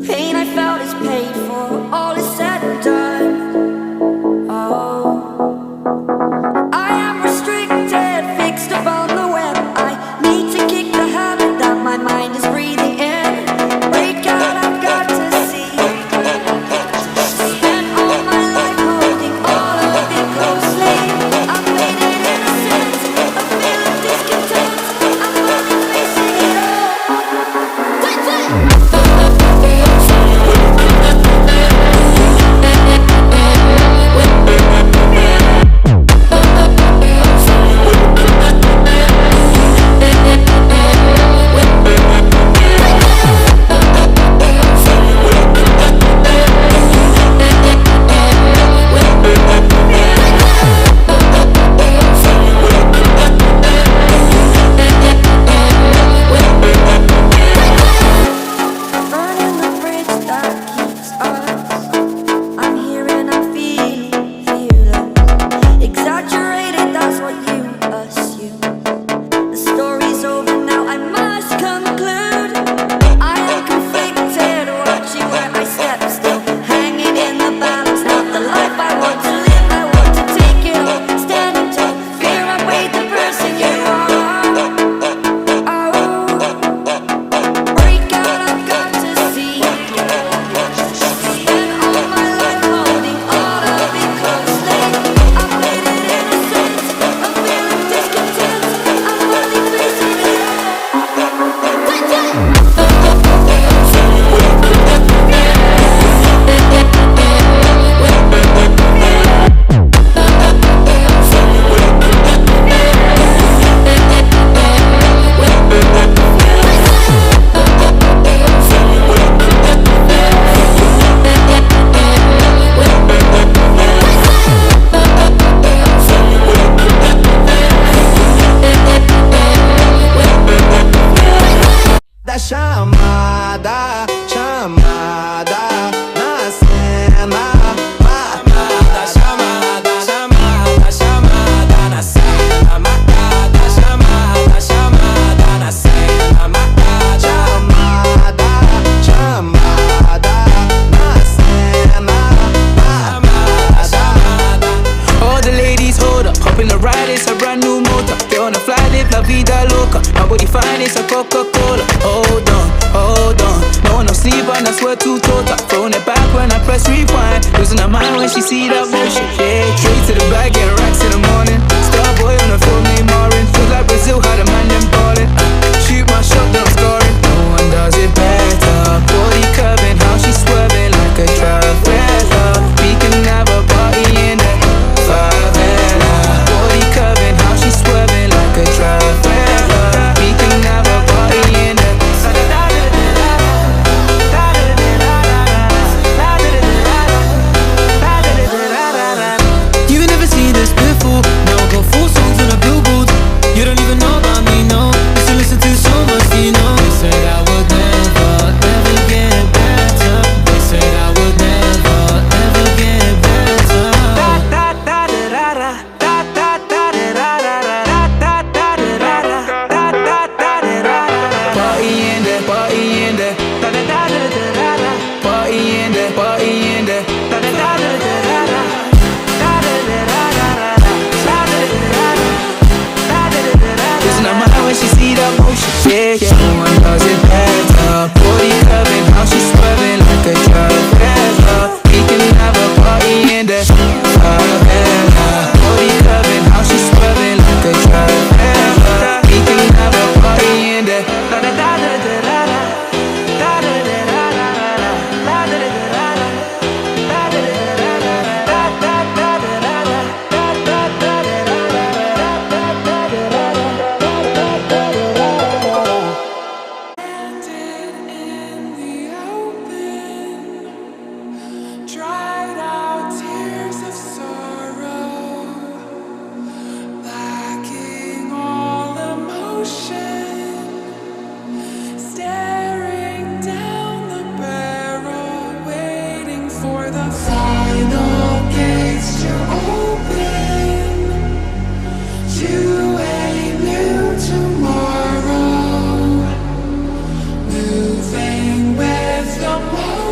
Pain I felt is paid for, all is said and done. Oh, I am restricted, fixed upon the web. I need to kick the habit that my mind is breathing in. Break out, I've got to see. Spent all my life holding all of it closely. I've made it innocent, a feel of discontent. I'm finally facing it all. Wait, wait. Chamada, chamada na cena. Chamada, chamada, chamada, chamada na cena. Marcada, chamada, chamada na cena. Marcada, chamada, chamada na cena. Chamada, chamada. All the ladies hold up, hop in the ride, it's a brand new motor. Get on the fly, live la vida loca. My body fine, it's a Coca-Cola. Hold on, hold on. No one no sleep and I swear to total. Throwing it back when I press rewind. Losing her mind when she see that motion. Yeah, straight to the bag, getting racks in the morning. Star boy on the film named Marin. Feel like Brazil, how the man them ballin'. Shoot my shot, then I'm scoring. No one does it better. Body curving, how she swerving like a traveler. We can have a party in the favela. Body curving, how she swerving like a traveler. We can have a party in the You've never seen this before. Now I got 4 songs on the billboard. You don't even know about me, no. Used to listen to so much, you know. They said I would never, ever get better. They said I would never, ever get better. party in there, party in there. Party in there, party in there. Losing her mind when she see that motion. Yeah, yeah. No one does it better. Body curving, how she swerving like a traveler. We can have a party in there. Favela. Body curving, how she swerving like a traveler. We can have a party in there. Dried out tears of sorrow, lacking all emotion, staring down the barrel, waiting for the final gates to open to a new tomorrow, moving with the moment.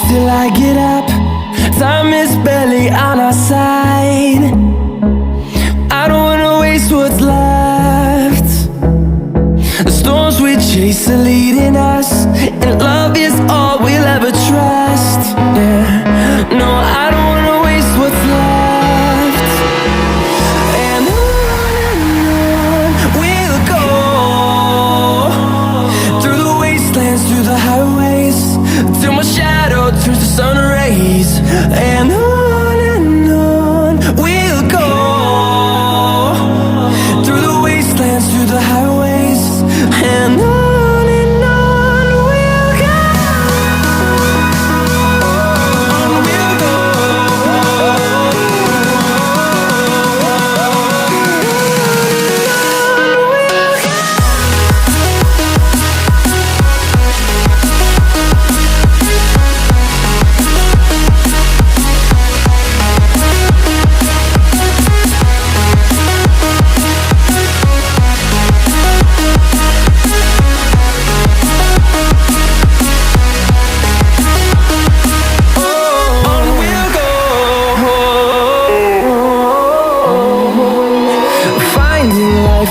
Till I get up, time is barely on our side. I don't wanna waste what's left. The storms we chase are leading us, and love is all we'll ever trust. Yeah, no, I don't wanna waste what's left. And on we'll go, through the wastelands, through the highways, till my shadow turns to sun rays. And on we'll go, through the wastelands, through the highways. And on we'll go, on we'll go.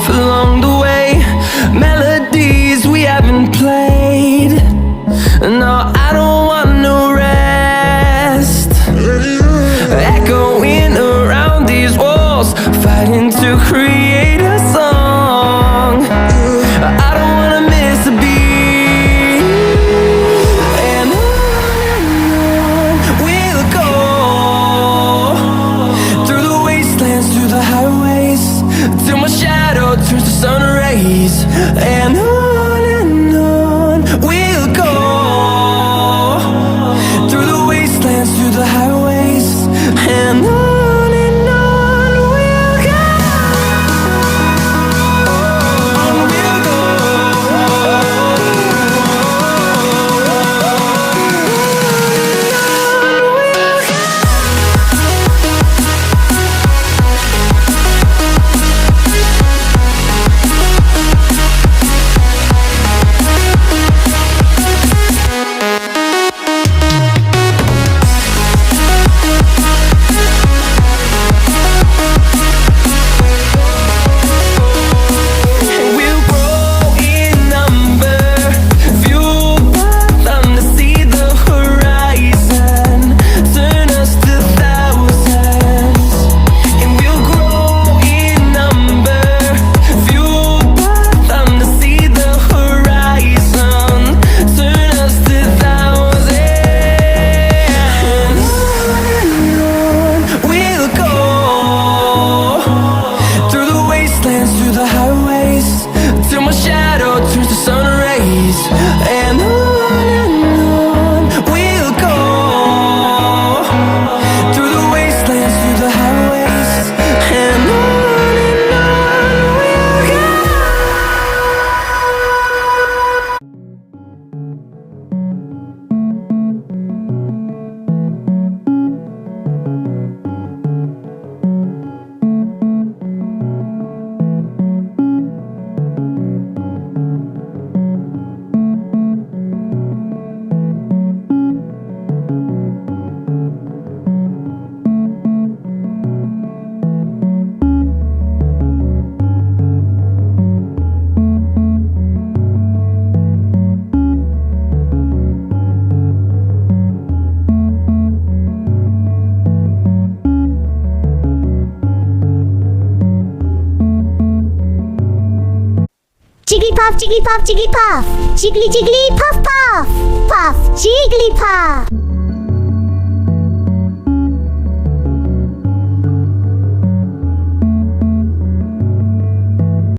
Along the way, melodies we haven't played. No, I don't want no rest. Echoing around these walls, fighting to create a song. I don't wanna miss a beat. And on we'll go, through the wastelands, through the highways, till my shadow turns to sun rays. And on we'll go, through the wastelands, through the highways. And on we'll go, on we'll go. Jigglypuff, Jigglypuff, Jigglypuff. Jiggly, Jiggly, Puff, Puff. Puff, Jigglypuff.